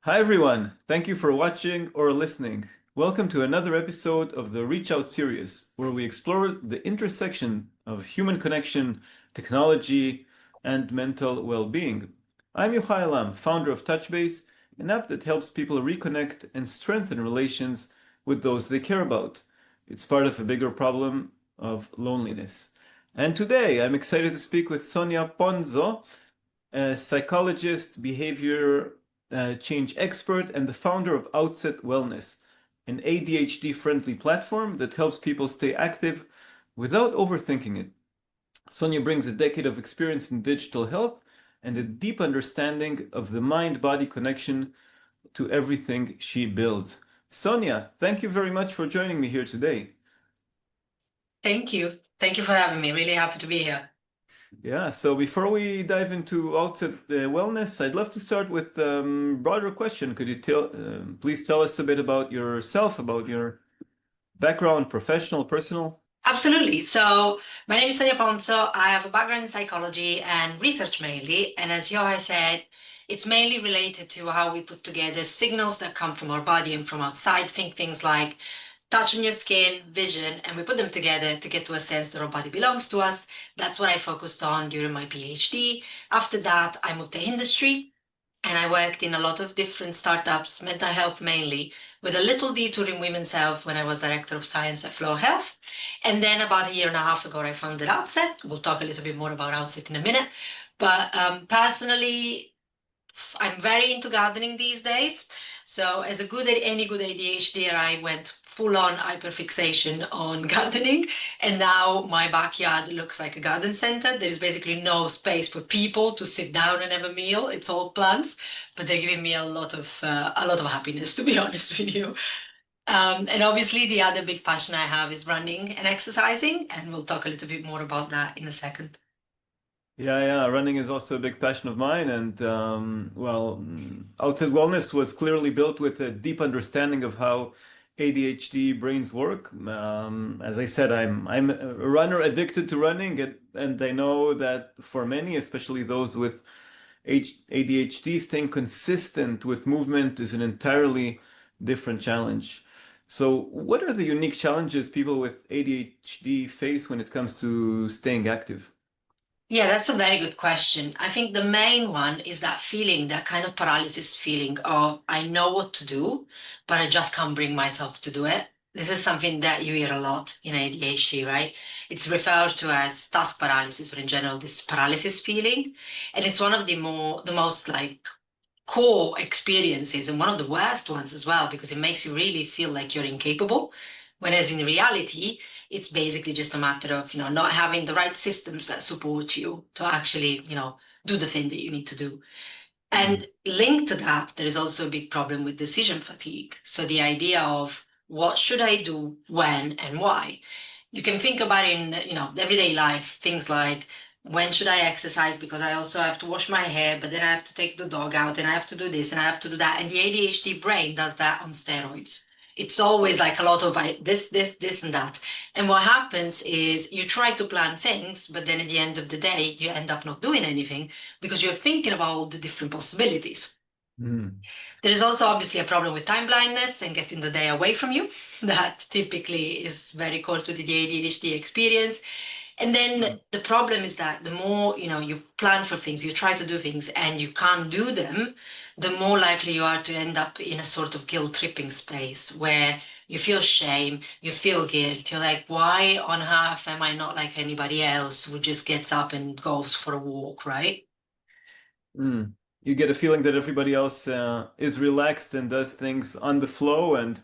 Hi everyone, thank you for watching or listening. Welcome to another episode of the Reach Out series, where we explore the intersection of human connection, technology, and mental well-being. I'm Yohay Elam, founder of TouchBase, an app that helps people reconnect and strengthen relations with those they care about. It's part of a bigger problem of loneliness. And today I'm excited to speak with Sonia Ponzo, a psychologist, behavior change expert, and the founder of Outset Wellness, an ADHD-friendly platform that helps people stay active without overthinking it. Sonia brings a decade of experience in digital health and a deep understanding of the mind-body connection to everything she builds. Sonia, thank you very much for joining me here today. Thank you. Thank you for having me. Really happy to be here. Yeah, so before we dive into Outset Wellness, I'd love to start with a broader question. Could you please tell us a bit about yourself, about your background, professional, personal? Absolutely. So my name is Sonia Ponzo. I have a background in psychology and research mainly. And as Yohay said, it's mainly related to how we put together signals that come from our body and from outside. Think things like touch on your skin, vision, and we put them together to get to a sense that our body belongs to us. That's what I focused on during my PhD. After that, I moved to industry. And I worked in a lot of different startups, mental health mainly, with a little detour in women's health when I was director of science at Flow Health. And then about a year and a half ago, I founded Outset. We'll talk a little bit more about Outset in a minute. But personally, I'm very into gardening these days. So as any good ADHD, I went full on hyperfixation on gardening. And now my backyard looks like a garden center. There's basically no space for people to sit down and have a meal. It's all plants, but they're giving me a lot of happiness, to be honest with you. And obviously the other big passion I have is running and exercising, and we'll talk a little bit more about that in a second. Yeah, running is also a big passion of mine. And Outset Wellness was clearly built with a deep understanding of how ADHD brains work. As I said, I'm a runner addicted to running, and I know that for many, especially those with ADHD, staying consistent with movement is an entirely different challenge. So, what are the unique challenges people with ADHD face when it comes to staying active? Yeah, that's a very good question. I think the main one is that feeling, that kind of paralysis feeling of I know what to do, but I just can't bring myself to do it. This is something that you hear a lot in ADHD, right? It's referred to as task paralysis, or in general, this paralysis feeling. And it's one of the most like core experiences and one of the worst ones as well, because it makes you really feel like you're incapable. Whereas in reality, it's basically just a matter of, not having the right systems that support you to actually, do the thing that you need to do. Mm. And linked to that, there is also a big problem with decision fatigue. So the idea of what should I do, when, and why. You can think about it in, everyday life, things like when should I exercise because I also have to wash my hair, but then I have to take the dog out and I have to do this and I have to do that. And the ADHD brain does that on steroids. It's always like a lot of this, and that. And what happens is you try to plan things, but then at the end of the day, you end up not doing anything because you're thinking about all the different possibilities. Mm. There is also obviously a problem with time blindness and getting the day away from you. That typically is very core to the ADHD experience. And then the problem is that the more, you plan for things, you try to do things and you can't do them, the more likely you are to end up in a sort of guilt tripping space where you feel shame, you feel guilt. You're like, why on earth am I not like anybody else who just gets up and goes for a walk, right? Mm. You get a feeling that everybody else is relaxed and does things on the flow, and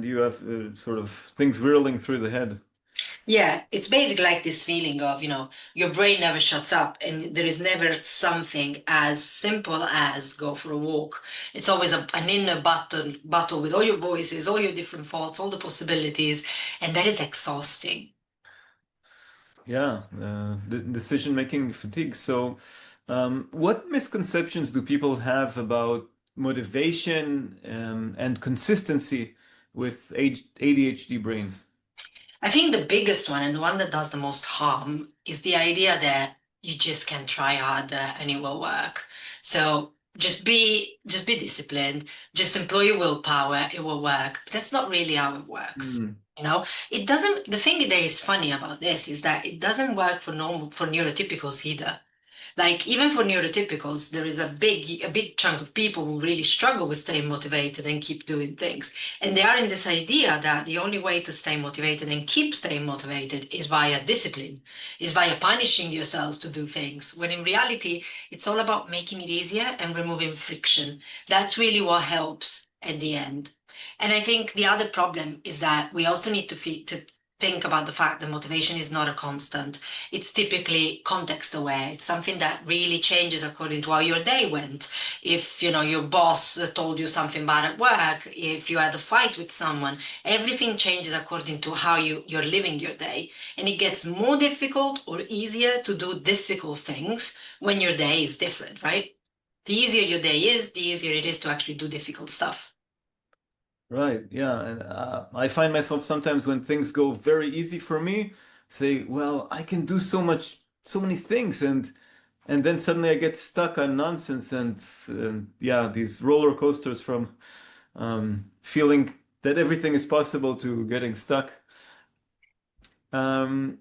you have sort of things whirling through the head. Yeah, it's basically like this feeling of, your brain never shuts up and there is never something as simple as go for a walk. It's always an inner battle with all your voices, all your different thoughts, all the possibilities, and that is exhausting. Yeah, the decision-making fatigue. So, what misconceptions do people have about motivation and consistency with ADHD brains? I think the biggest one and the one that does the most harm is the idea that you just can try harder and it will work. So just be disciplined, just employ your willpower, it will work. But that's not really how it works. Mm. You know, it doesn't, the thing that is funny about this is that it doesn't work for neurotypicals either. Like even for neurotypicals, there is a big chunk of people who really struggle with staying motivated and keep doing things. And they are in this idea that the only way to stay motivated and keep staying motivated is via discipline, is via punishing yourself to do things. When in reality, it's all about making it easier and removing friction. That's really what helps at the end. And I think the other problem is that we also need to think about the fact that motivation is not a constant. It's typically context aware. It's something that really changes according to how your day went. If, your boss told you something bad at work, if you had a fight with someone, everything changes according to how you're living your day. And it gets more difficult or easier to do difficult things when your day is different, right? The easier your day is, the easier it is to actually do difficult stuff. Right, yeah. And I find myself sometimes when things go very easy for me, say, well, I can do so many things, and then suddenly I get stuck on nonsense and yeah, these roller coasters from feeling that everything is possible to getting stuck. Um,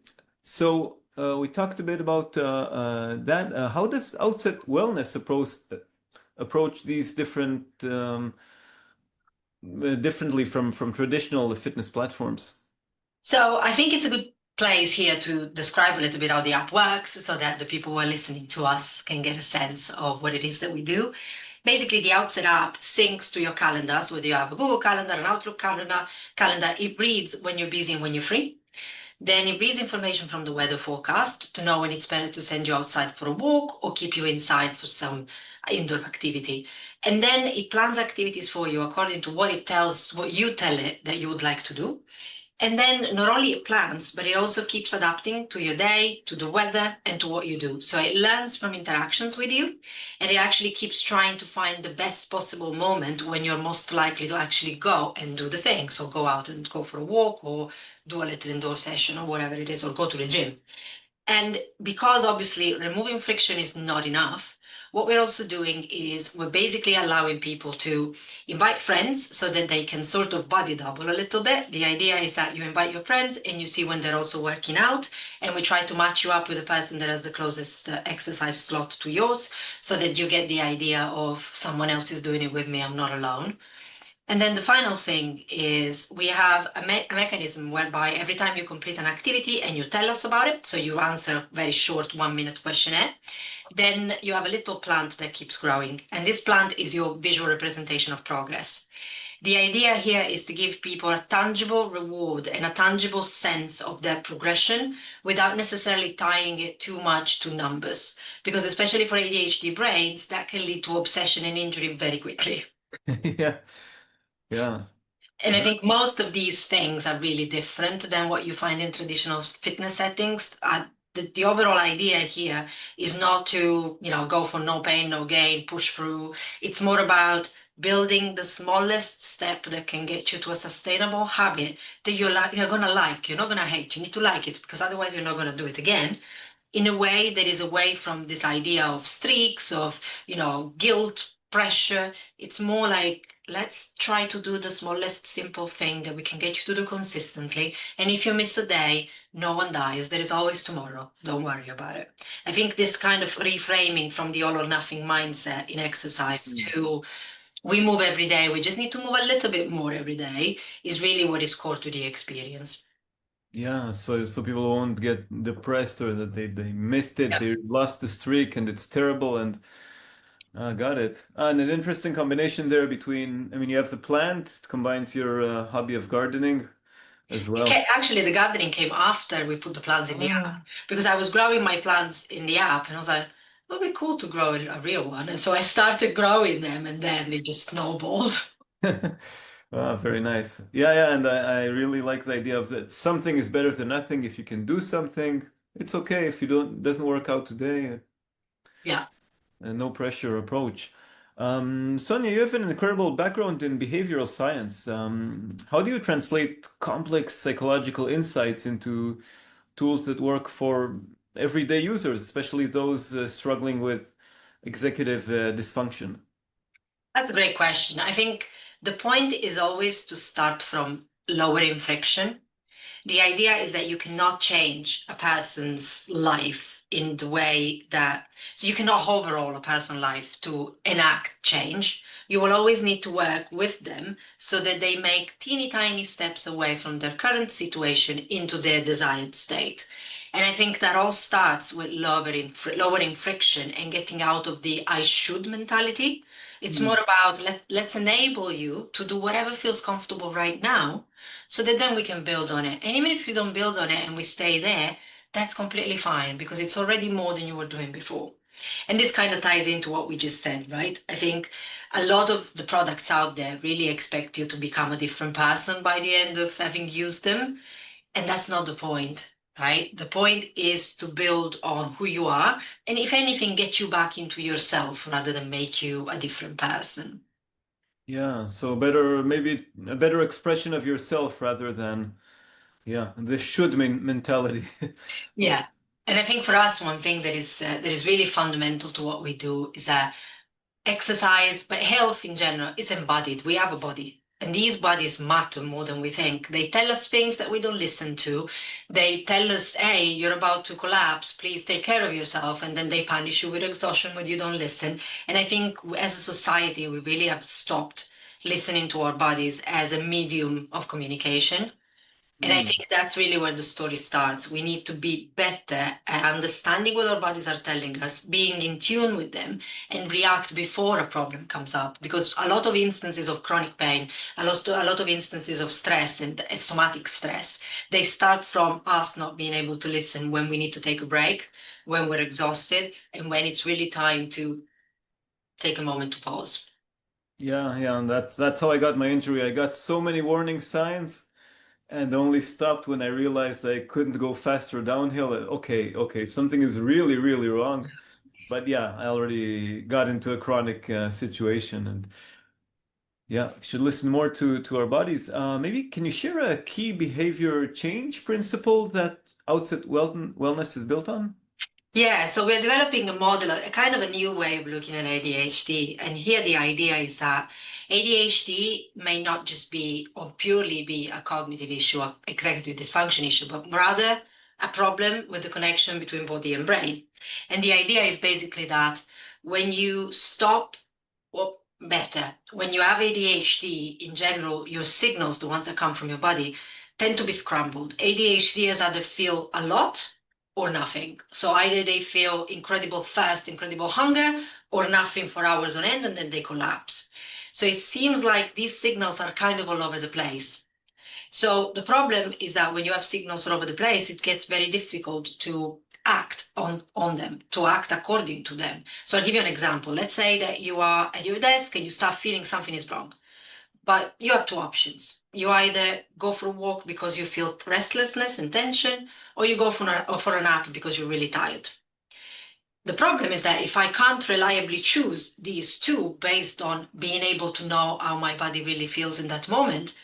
we talked a bit about that. How does Outset Wellness approach these differently from traditional fitness platforms? So I think it's a good place here to describe a little bit how the app works so that the people who are listening to us can get a sense of what it is that we do. Basically, the Outset app syncs to your calendars, whether you have a Google Calendar, an Outlook calendar, it reads when you're busy and when you're free. Then it reads information from the weather forecast to know when it's better to send you outside for a walk or keep you inside for some indoor activity. And then it plans activities for you according to what you tell it that you would like to do. And then not only it plans, but it also keeps adapting to your day, to the weather, and to what you do. So it learns from interactions with you, and it actually keeps trying to find the best possible moment when you're most likely to actually go and do the thing. So go out and go for a walk, or do a little indoor session, or whatever it is, or go to the gym. And because obviously removing friction is not enough, what we're also doing is we're basically allowing people to invite friends so that they can sort of body double a little bit. The idea is that you invite your friends and you see when they're also working out, and we try to match you up with the person that has the closest exercise slot to yours so that you get the idea of someone else is doing it with me, I'm not alone. And then the final thing is we have a mechanism whereby every time you complete an activity and you tell us about it, so you answer a very short 1 minute questionnaire, then you have a little plant that keeps growing. And this plant is your visual representation of progress. The idea here is to give people a tangible reward and a tangible sense of their progression without necessarily tying it too much to numbers. Because especially for ADHD brains, that can lead to obsession and injury very quickly. Yeah, yeah. And I think most of these things are really different than what you find in traditional fitness settings. The overall idea here is not to, go for no pain, no gain, push through. It's more about building the smallest step that can get you to a sustainable habit that you're gonna like. You're not gonna hate. You need to like it because otherwise you're not gonna do it again in a way that is away from this idea of streaks, of, guilt, pressure. It's more like, let's try to do the smallest simple thing that we can get you to do consistently. And if you miss a day, no one dies. There is always tomorrow. Don't worry about it. I think this kind of reframing from the all or nothing mindset in exercise Mm. to we move every day, we just need to move a little bit more every day is really what is core to the experience. Yeah, so people won't get depressed or that they missed it, they lost the streak and it's terrible and got it. And an interesting combination there between, I mean, you have the plant, it combines your hobby of gardening as well. Actually, the gardening came after we put the plants in the app Ah. because I was growing my plants in the app and I was like, it would be cool to grow a real one. And so I started growing them and then it just snowballed. Ah, very nice. Yeah, yeah, and I really like the idea of that something is better than nothing. If you can do something, it's okay. If you don't, doesn't work out today, Yeah. no pressure approach. Sonia, you have an incredible background in behavioral science. How do you translate complex psychological insights into tools that work for everyday users, especially those struggling with executive dysfunction? That's a great question. I think the point is always to start from lowering friction. The idea is that you cannot change a person's life in the way that, so you cannot overhaul a person's life to enact change. You will always need to work with them so that they make teeny tiny steps away from their current situation into their desired state. And I think that all starts with lowering friction and getting out of the I should mentality. It's more Mm. about let's enable you to do whatever feels comfortable right now so that then we can build on it. And even if we don't build on it and we stay there, that's completely fine because it's already more than you were doing before. And this kind of ties into what we just said, right? I think a lot of the products out there really expect you to become a different person by the end of having used them. And that's not the point, right? The point is to build on who you are. And if anything, get you back into yourself rather than make you a different person. Yeah, so better, maybe a better expression of yourself rather than, yeah, the should mentality. Yeah. And I think for us, one thing that is really fundamental to what we do is that exercise, but health in general is embodied. We have a body, and these bodies matter more than we think. They tell us things that we don't listen to. They tell us, "Hey, you're about to collapse. Please take care of yourself," and then they punish you with exhaustion when you don't listen. And I think as a society, we really have stopped listening to our bodies as a medium of communication. And I Mm. think that's really where the story starts. We need to be better at understanding what our bodies are telling us, being in tune with them, and react before a problem comes up. Because a lot of instances of chronic pain, a lot of instances of stress and somatic stress, they start from us not being able to listen when we need to take a break, when we're exhausted, and when it's really time to take a moment to pause. Yeah, yeah, and that's how I got my injury. I got so many warning signs and only stopped when I realized I couldn't go faster downhill. Okay, okay, something is really, really wrong. But yeah, I already got into a chronic situation, and yeah, should listen more to our bodies. Maybe can you share a key behavior change principle that Outset Wellness is built on? Yeah, so we're developing a model, a kind of a new way of looking at ADHD. And here the idea is that ADHD may not just be or purely be a cognitive issue or executive dysfunction issue, but rather a problem with the connection between body and brain. And the idea is basically that when you stop, or better, when you have ADHD in general, your signals, the ones that come from your body, tend to be scrambled. ADHDers either feel a lot or nothing. So either they feel incredible thirst, incredible hunger, or nothing for hours on end, and then they collapse. So it seems like these signals are kind of all over the place. So the problem is that when you have signals all over the place, it gets very difficult to act on them, to act according to them. So I'll give you an example. Let's say that you are at your desk and you start feeling something is wrong. But you have two options. You either go for a walk because you feel restlessness and tension, or you go for a nap because you're really tired. The problem is that if I can't reliably choose these two based on being able to know how my body really feels in that moment,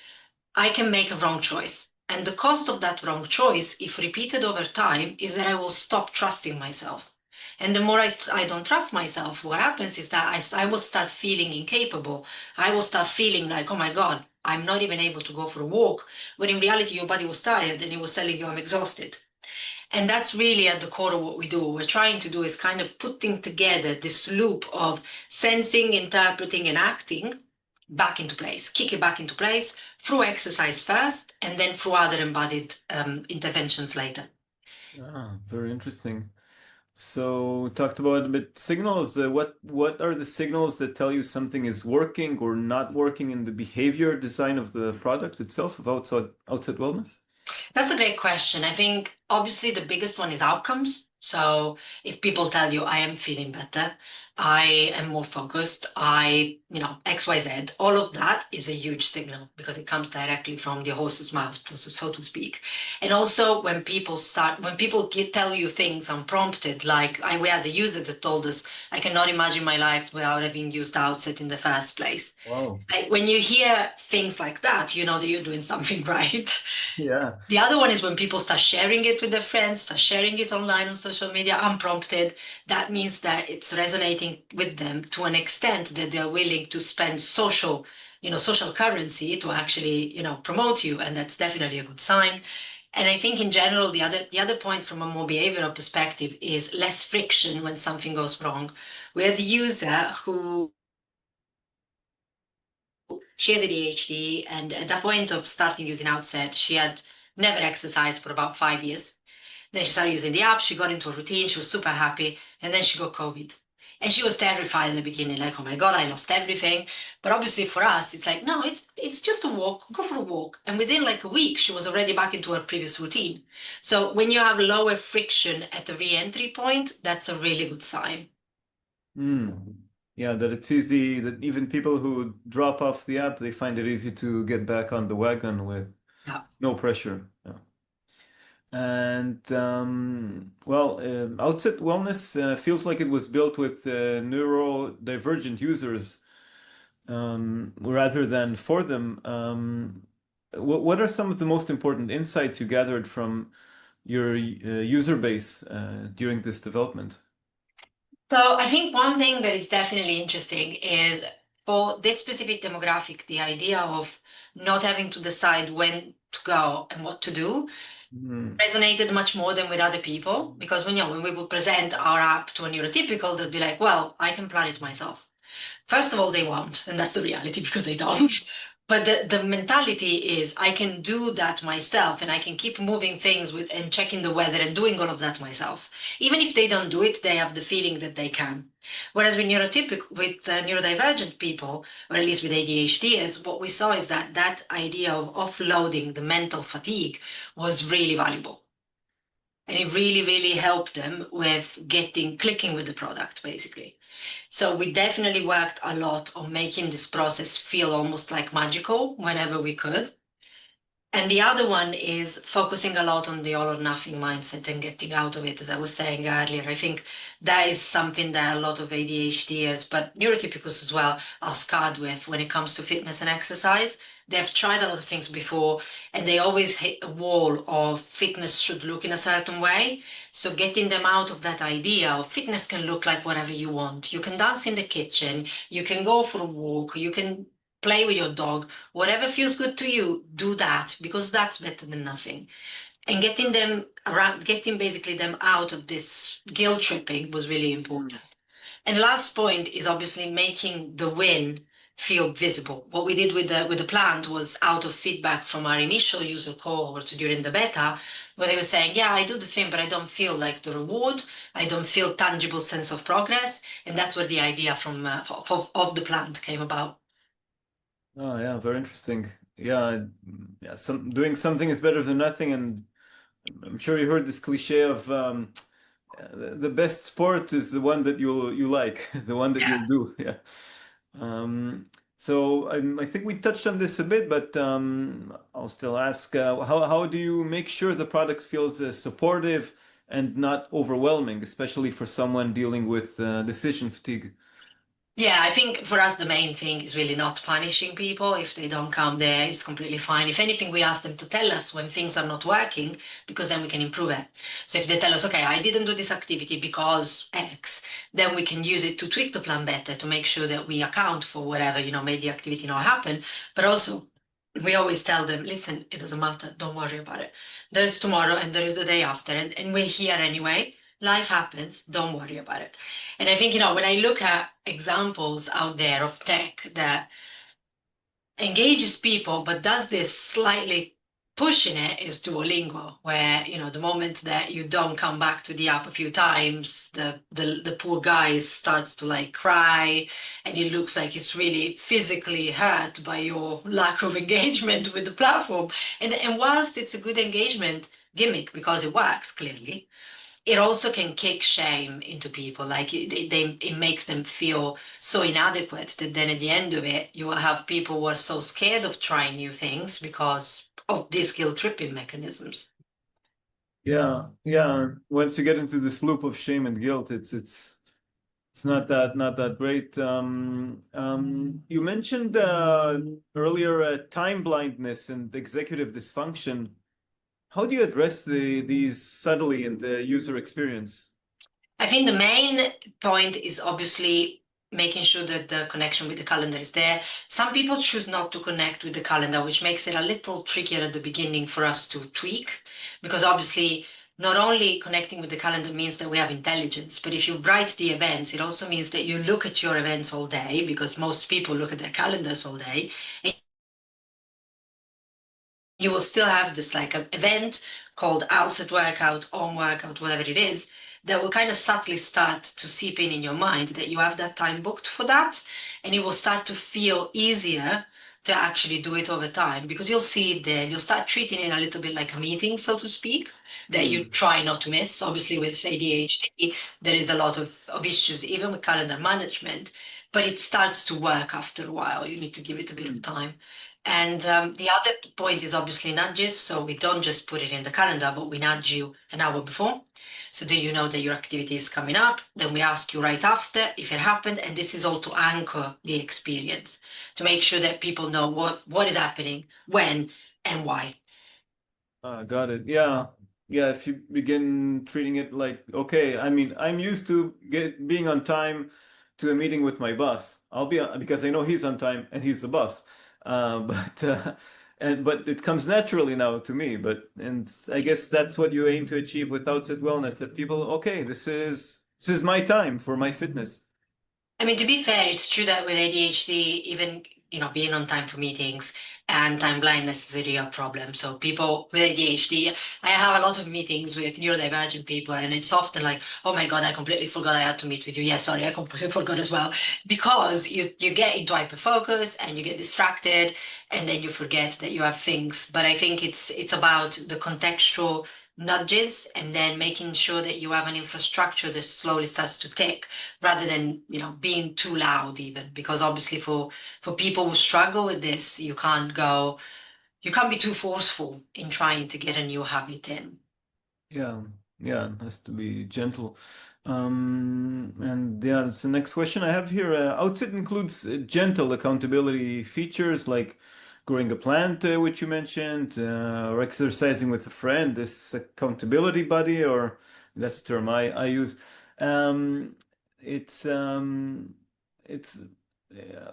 I can make a wrong choice. And the cost of that wrong choice, if repeated over time, is that I will stop trusting myself. And the more I don't trust myself, what happens is that I will start feeling incapable. I will start feeling like, oh my God, I'm not even able to go for a walk. When in reality, your body was tired and it was telling you I'm exhausted. And that's really at the core of what we do. What we're trying to do is kind of putting together this loop of sensing, interpreting, and acting back into place, kick it back into place through exercise first, and then through other embodied interventions later. Ah, very interesting. So talked about a bit signals. What are the signals that tell you something is working or not working in the behavior design of the product itself of Outset Wellness? That's a great question. I think obviously the biggest one is outcomes. So if people tell you I am feeling better, I am more focused, XYZ, all of that is a huge signal because it comes directly from the horse's mouth, so to speak. And also when people tell you things unprompted, like we had a user that told us, I cannot imagine my life without having used Outset in the first place. Wow. Like, when you hear things like that, you know that you're doing something right. Yeah. The other one is when people start sharing it with their friends, start sharing it online on social media unprompted. That means that it's resonating communicating with them to an extent that they're willing to spend social currency to actually, promote you. And that's definitely a good sign. And I think in general, the other point from a more behavioral perspective is less friction when something goes wrong. Where the user who she has ADHD, and at the point of starting using Outset, she had never exercised for about 5 years. Then she started using the app, she got into a routine, she was super happy, and then she got COVID. And she was terrified in the beginning, like, oh my God, I lost everything. But obviously for us, it's like, no, it's just a walk, go for a walk. And within like a week, she was already back into her previous routine. So when you have lower friction at the re-entry point, that's a really good sign. Mm. Yeah, that it's easy, that even people who drop off the app, they find it easy to get back on the wagon with Yeah. no pressure. Yeah. And Outset Wellness feels like it was built with neurodivergent users rather than for them. What are some of the most important insights you gathered from your user base during this development? So I think one thing that is definitely interesting is for this specific demographic, the idea of not having to decide when to go and what to do Mm. resonated much more than with other people because when we would present our app to a neurotypical, they'd be like, well, I can plan it myself. First of all, they won't, and that's the reality because they don't. But the mentality is I can do that myself and I can keep moving things with and checking the weather and doing all of that myself. Even if they don't do it, they have the feeling that they can. Whereas with neurodivergent people, or at least with ADHD, is what we saw is that idea of offloading the mental fatigue was really valuable. And it really, really helped them with clicking with the product, basically. So we definitely worked a lot on making this process feel almost like magical whenever we could. And the other one is focusing a lot on the all or nothing mindset and getting out of it, as I was saying earlier. I think that is something that a lot of ADHDers, but neurotypicals as well, are scarred with when it comes to fitness and exercise. They've tried a lot of things before and they always hit a wall of fitness should look in a certain way. So getting them out of that idea of fitness can look like whatever you want. You can dance in the kitchen, you can go for a walk, you can play with your dog, whatever feels good to you, do that because that's better than nothing. And getting basically them out of this guilt tripping was really important. And last point is obviously making the win feel visible. What we did with the plant was out of feedback from our initial user cohort during the beta, where they were saying, yeah, I do the thing, but I don't feel like the reward. I don't feel tangible sense of progress. And that's where the idea of the plant came about. Oh yeah, very interesting. Yeah, yeah. Doing something is better than nothing, and I'm sure you heard this cliche of the best sport is the one that you like, the one that you'll do. Yeah. Um, I think we touched on this a bit, but I'll still ask, how do you make sure the product feels supportive and not overwhelming, especially for someone dealing with decision fatigue? Yeah, I think for us the main thing is really not punishing people. If they don't come there, it's completely fine. If anything, we ask them to tell us when things are not working because then we can improve it. So if they tell us, okay, I didn't do this activity because X, then we can use it to tweak the plan better to make sure that we account for whatever, made the activity not happen. But also, we always tell them, listen, it doesn't matter. Don't worry about it. There's tomorrow and there is the day after, and we're here anyway. Life happens. Don't worry about it. And I think, when I look at examples out there of tech that engages people but does this slightly pushing it is Duolingo, where, the moment that you don't come back to the app a few times, the poor guy starts to like cry and it looks like he's really physically hurt by your lack of engagement with the platform. And whilst it's a good engagement gimmick because it works clearly, it also can kick shame into people. Like it makes them feel so inadequate that then at the end of it, you will have people who are so scared of trying new things because of these guilt tripping mechanisms. Yeah, yeah. Once you get into this loop of shame and guilt, it's not that great. You mentioned earlier time blindness and executive dysfunction. How do you address these subtly in the user experience? I think the main point is obviously making sure that the connection with the calendar is there. Some people choose not to connect with the calendar, which makes it a little trickier at the beginning for us to tweak, because obviously not only connecting with the calendar means that we have intelligence, but if you write the events, it also means that you look at your events all day, because most people look at their calendars all day. And you will still have this like an event called Outset Workout, Home Workout, whatever it is, that will kind of subtly start to seep in your mind that you have that time booked for that, and it will start to feel easier to actually do it over time because you'll see it there. You'll start treating it a little bit like a meeting, so to speak, that you Hmm. try not to miss. Obviously, with ADHD, there is a lot of issues, even with calendar management, but it starts to work after a while. You need to give it a bit of Hmm. time. And the other point is obviously nudges. So we don't just put it in the calendar, but we nudge you an hour before. So do you know that your activity is coming up? Then we ask you right after if it happened. And this is all to anchor the experience, to make sure that people know what is happening, when, and why. Got it. Yeah. Yeah, if you begin treating it like, okay, I mean, I'm used to being on time to a meeting with my boss. I'll be because I know he's on time and he's the boss. But but it comes naturally now to me. And I guess that's what you aim to achieve with Outset Wellness, that people, okay, this is my time for my fitness. I mean, to be fair, it's true that with ADHD, even being on time for meetings and time blindness is a real problem. So people with ADHD, I have a lot of meetings with neurodivergent people, and it's often like, "Oh my God, I completely forgot I had to meet with you." Yeah, sorry, I completely forgot as well, because you get into hyperfocus and you get distracted, and then you forget that you have things. But I think it's about the contextual nudges and then making sure that you have an infrastructure that slowly starts to tick rather than being too loud even, because obviously for people who struggle with this you can't be too forceful in trying to get a new habit in. Yeah, yeah, it has to be gentle. And yeah, it's the next question I have here. Outset includes gentle accountability features like growing a plant, which you mentioned, or exercising with a friend, this accountability buddy, or that's the term I use. Um, it's um, it's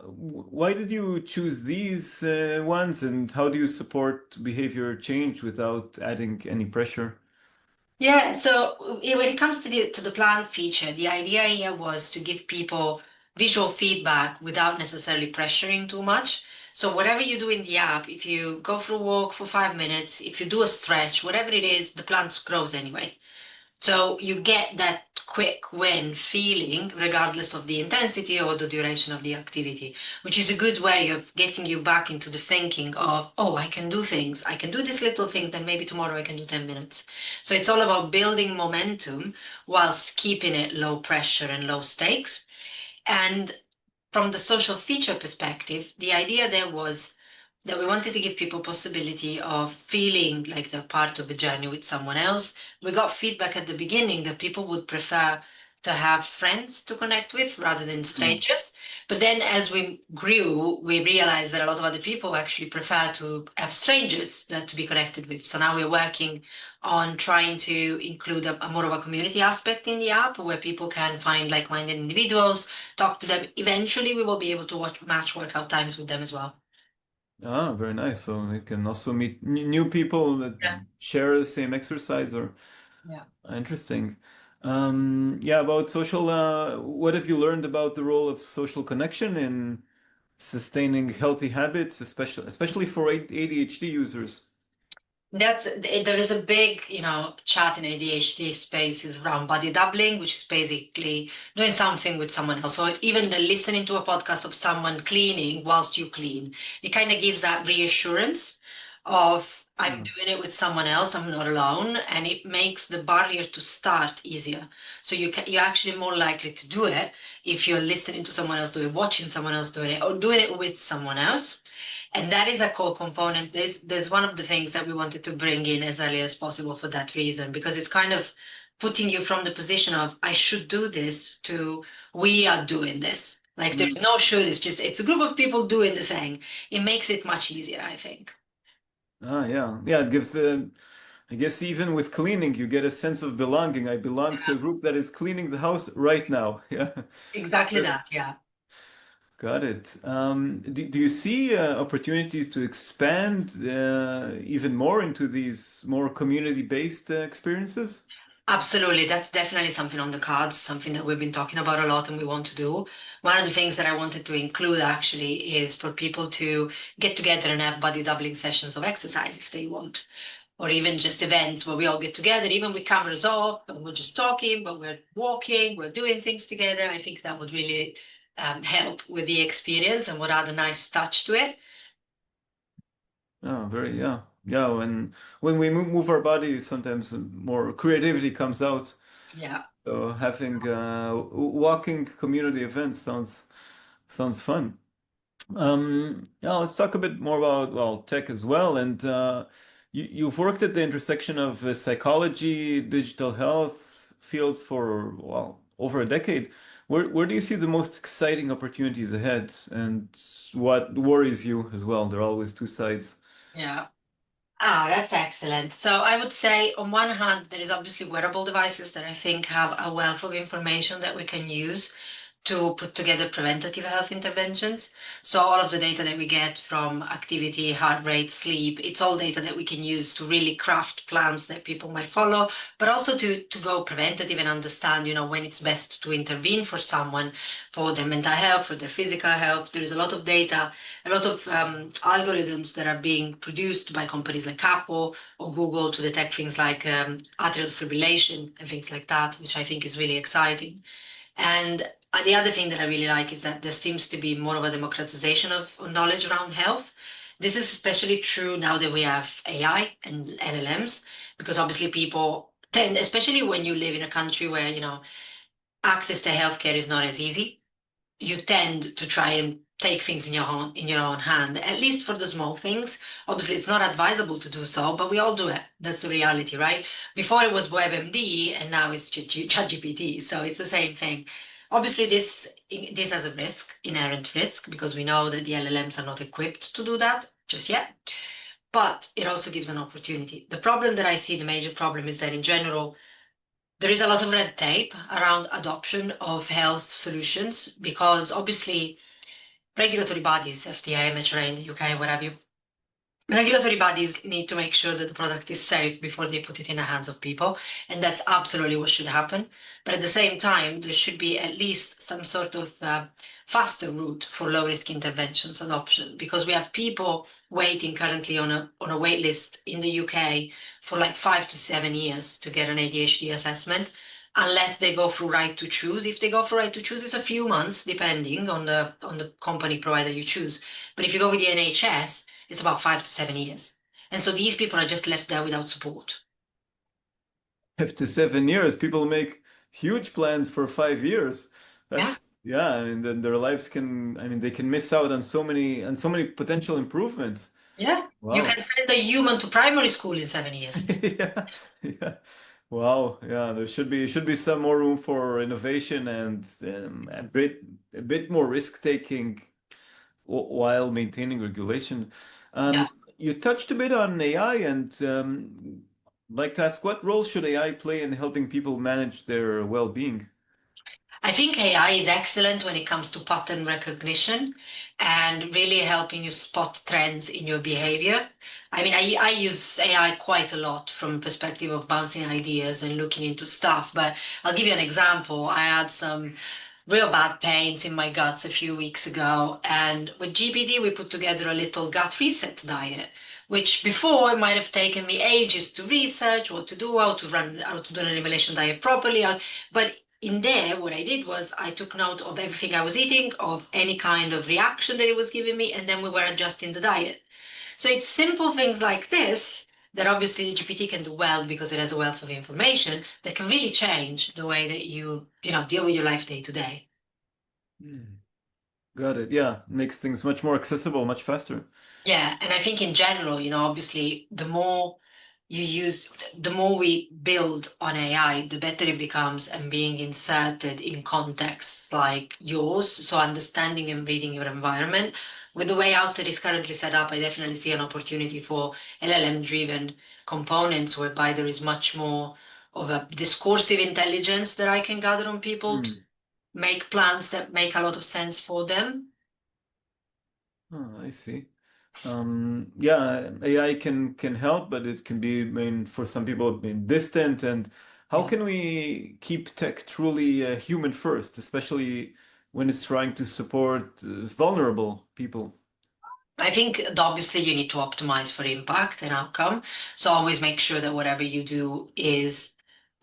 why did you choose these ones, and how do you support behavior change without adding any pressure? Yeah, so when it comes to the plant feature, the idea here was to give people visual feedback without necessarily pressuring too much. So whatever you do in the app, if you go for a walk for 5 minutes, if you do a stretch, whatever it is, the plant grows anyway. So you get that quick win feeling, regardless of the intensity or the duration of the activity, which is a good way of getting you back into the thinking of, oh, I can do things. I can do this little thing, then maybe tomorrow I can do 10 minutes. So it's all about building momentum whilst keeping it low pressure and low stakes. And from the social feature perspective, the idea there was that we wanted to give people possibility of feeling like they're part of a journey with someone else. We got feedback at the beginning that people would prefer to have friends to connect with rather than strangers. But then as we grew, we realized that a lot of other people actually prefer to have strangers that to be connected with. So now we're working on trying to include a more of a community aspect in the app where people can find like-minded individuals, talk to them. Eventually, we will be able to match workout times with them as well. Ah, very nice. So you can also meet new people that Yeah. share the same exercise or Yeah. interesting. Yeah, about social, what have you learned about the role of social connection in sustaining healthy habits, especially for ADHD users? There is a big, chat in ADHD spaces around body doubling, which is basically doing something with someone else. Or even listening to a podcast of someone cleaning whilst you clean. It kind of gives that reassurance of I'm Hmm. doing it with someone else, I'm not alone, and it makes the barrier to start easier. So you're actually more likely to do it if you're listening to someone else do it, watching someone else doing it, or doing it with someone else. And that is a core component. There's one of the things that we wanted to bring in as early as possible for that reason, because it's kind of putting you from the position of I should do this to we are doing this. Like Mm. there's no should, it's a group of people doing the thing. It makes it much easier, I think. Ah, yeah, yeah. It gives I guess even with cleaning, you get a sense of belonging. I belong to a group that is cleaning the house right now. Yeah. Exactly that, yeah. Got it. Do you see opportunities to expand even more into these more community-based experiences? Absolutely. That's definitely something on the cards, something that we've been talking about a lot and we want to do. One of the things that I wanted to include actually is for people to get together and have body doubling sessions of exercise if they want, or even just events where we all get together, even with cameras off and we're just talking, but we're walking, we're doing things together. I think that would really help with the experience and would add a nice touch to it. Oh, very, yeah. Yeah, when we move our body, sometimes more creativity comes out. Yeah. So having walking community events sounds fun. Yeah, let's talk a bit more about, well, tech as well. And you've worked at the intersection of psychology, digital health fields for, well, over a decade. Where do you see the most exciting opportunities ahead, and what worries you as well? There are always two sides. Yeah. Ah, that's excellent. So I would say, on one hand, there is obviously wearable devices that I think have a wealth of information that we can use to put together preventative health interventions. So all of the data that we get from activity, heart rate, sleep, it's all data that we can use to really craft plans that people might follow, but also to go preventative and understand, when it's best to intervene for someone, for their mental health, for their physical health. There is a lot of data, a lot of algorithms that are being produced by companies like Apple or Google to detect things like atrial fibrillation and things like that, which I think is really exciting. And the other thing that I really like is that there seems to be more of a democratization of knowledge around health. This is especially true now that we have AI and LLMs, because obviously people tend, especially when you live in a country where, access to healthcare is not as easy, you tend to try and take things in your own hand, at least for the small things. Obviously, it's not advisable to do so, but we all do it. That's the reality, right? Before it was WebMD, and now it's ChatGPT, so it's the same thing. Obviously, this has a risk, inherent risk, because we know that the LLMs are not equipped to do that just yet. But it also gives an opportunity. The problem that I see, the major problem, is that in general, there is a lot of red tape around adoption of health solutions because obviously regulatory bodies, FDA, MHRA in the UK, what have you, regulatory bodies need to make sure that the product is safe before they put it in the hands of people, and that's absolutely what should happen. But at the same time, there should be at least some sort of faster route for low risk interventions adoption, because we have people waiting currently on a wait list in the UK for like 5 to 7 years to get an ADHD assessment. Unless they go through right to choose. If they go through right to choose, it's a few months, depending on the company provider you choose. But if you go with the NHS, it's about 5 to 7 years. And so these people are just left there without support. 5 to 7 years, people make huge plans for 5 years. Yeah, Yeah, I mean, then their lives can, I mean, they can miss out on so many potential improvements. yeah. You Wow. can send a human to primary school in 7 years. Yeah, yeah. Wow. Yeah, there should be some more room for innovation and a bit more risk-taking while maintaining regulation. Yeah. Um, you touched a bit on AI, and like to ask, what role should AI play in helping people manage their well-being? I think AI is excellent when it comes to pattern recognition and really helping you spot trends in your behavior. I mean, I use AI quite a lot from a perspective of bouncing ideas and looking into stuff, but I'll give you an example. I had some real bad pains in my guts a few weeks ago, and with GPT, we put together a little gut reset diet, which before it might have taken me ages to research what to do, how to do an elimination diet properly, but in there, what I did was I took note of everything I was eating, of any kind of reaction that it was giving me, and then we were adjusting the diet. So it's simple things like this that obviously the GPT can do well because it has a wealth of information that can really change the way that you deal with your life day to day. Hmm. Got it. Yeah, makes things much more accessible, much faster. Yeah, and I think in general, obviously, the more you use, the more we build on AI, the better it becomes and being inserted in contexts like yours. So understanding and reading your environment. with the way Outset is currently set up, I definitely see an opportunity for LLM-driven components whereby there is much more of a discursive intelligence that I can gather on people to Hmm. make plans that make a lot of sense for them. Oh, I see. Yeah, AI can help, but it can be, I mean, for some people, I mean, distant. And how Yeah. can we keep tech truly human first, especially when it's trying to support vulnerable people? I think that obviously you need to optimize for impact and outcome. So always make sure that whatever you do is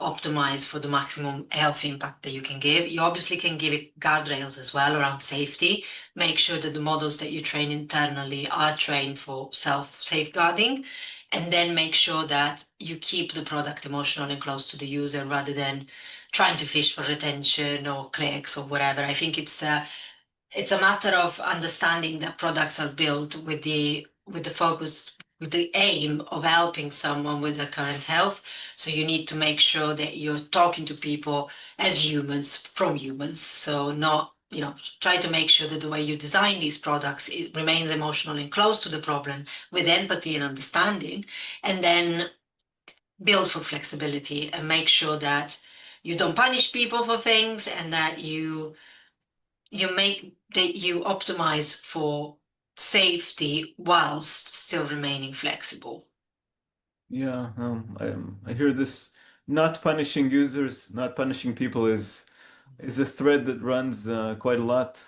optimized for the maximum health impact that you can give. You obviously can give it guardrails as well around safety. Make sure that the models that you train internally are trained for self-safeguarding. And then make sure that you keep the product emotional and close to the user rather than trying to fish for retention or clicks or whatever. I think it's a matter of understanding that products are built with the focus with the aim of helping someone with their current health. So you need to make sure that you're talking to people as humans from humans. So not, try to make sure that the way you design these products it remains emotional and close to the problem with empathy and understanding, and then build for flexibility and make sure that you don't punish people for things and that you optimize for safety whilst still remaining flexible. Yeah, I hear this not punishing users, not punishing people is a thread that runs quite a lot,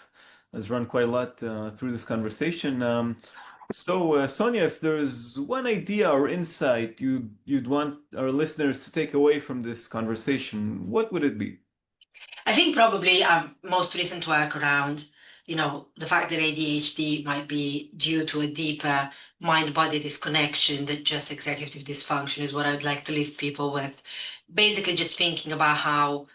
has run quite a lot through this conversation. So, Sonia, if there's one idea or insight you'd want our listeners to take away from this conversation, what would it be? I think probably our most recent work around, the fact that ADHD might be due to a deeper mind-body disconnection than just executive dysfunction is what I'd like to leave people with. Basically, just thinking about how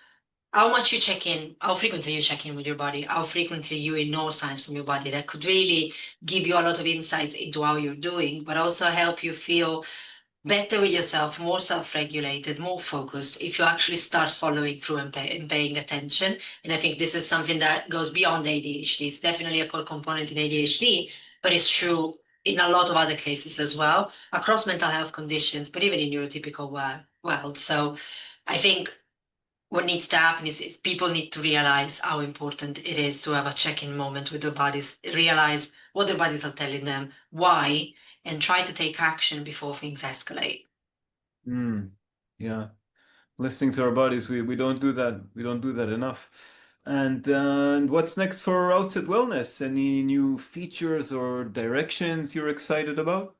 much you check in, how frequently you check in with your body, how frequently you ignore signs from your body. That could really give you a lot of insights into how you're doing, but also help you feel better with yourself, more self-regulated, more focused if you actually start following through and paying attention. And I think this is something that goes beyond ADHD. It's definitely a core component in ADHD, but it's true in a lot of other cases as well, across mental health conditions, but even in neurotypical world. So I think what needs to happen is people need to realize how important it is to have a check-in moment with their bodies, realize what their bodies are telling them, why, and try to take action before things escalate. Hmm. Yeah, listening to our bodies, we don't do that. We don't do that enough. And what's next for Outset Wellness? Any new features or directions you're excited about?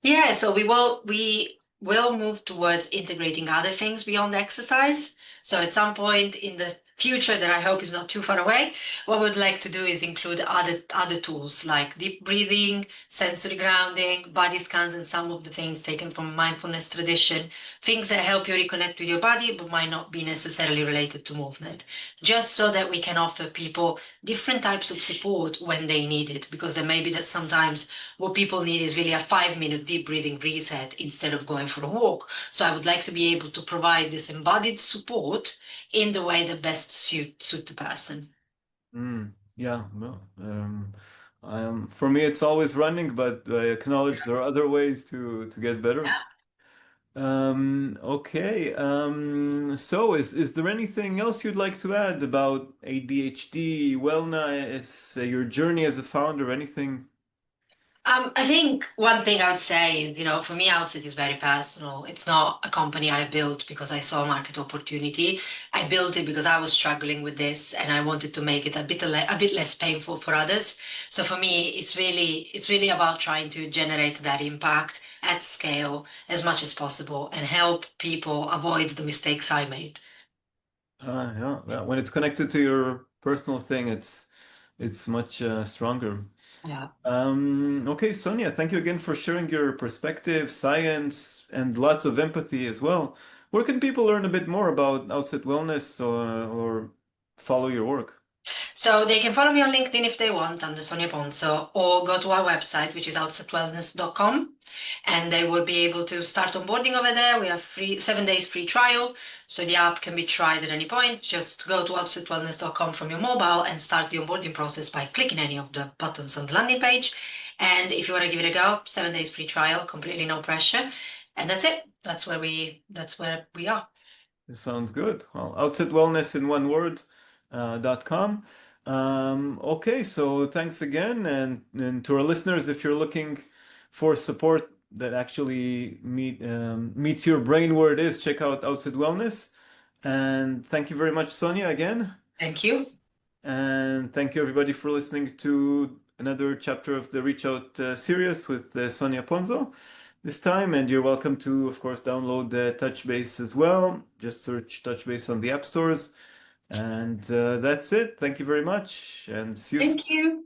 Yeah, so we will move towards integrating other things beyond exercise. So at some point in the future that I hope is not too far away, what we'd like to do is include other tools like deep breathing, sensory grounding, body scans, and some of the things taken from mindfulness tradition, things that help you reconnect with your body but might not be necessarily related to movement, just so that we can offer people different types of support when they need it, because there may be that sometimes what people need is really a 5 minute deep breathing reset instead of going for a walk. So I would like to be able to provide this embodied support in the way that best suit the person. Yeah, no. For me, it's always running, but I acknowledge there are other ways to get better. Okay. So is there anything else you'd like to add about ADHD, wellness, your journey as a founder, anything? I think one thing I would say is, for me, Outset is very personal. It's not a company I built because I saw a market opportunity. I built it because I was struggling with this and I wanted to make it a bit less painful for others. So for me, it's really about trying to generate that impact at scale as much as possible and help people avoid the mistakes I made. Yeah, yeah. When it's connected to your personal thing, it's much stronger. Yeah. Okay, Sonia, thank you again for sharing your perspective, science, and lots of empathy as well. Where can people learn a bit more about Outset Wellness or follow your work? So they can follow me on LinkedIn if they want under Sonia Ponzo, or go to our website, which is outsetwellness.com, and they will be able to start onboarding over there. We have 7 days free trial, so the app can be tried at any point. Just go to outsetwellness.com from your mobile and start the onboarding process by clicking any of the buttons on the landing page. And if you want to give it a go, 7 days free trial, completely no pressure, and that's it. That's where we are. Sounds good. Well, Outset Wellness in one word, .com. Okay, so thanks again. And to our listeners, if you're looking for support that actually meets your brain where it is, check out Outset Wellness. And thank you very much, Sonia, again. Thank you. And thank you, everybody, for listening to another chapter of the Reach Out series with Sonia Ponzo this time. And you're welcome to, of course, download TouchBase as well. Just search TouchBase on the app stores. And that's it. Thank you very much, and see you soon. Thank you.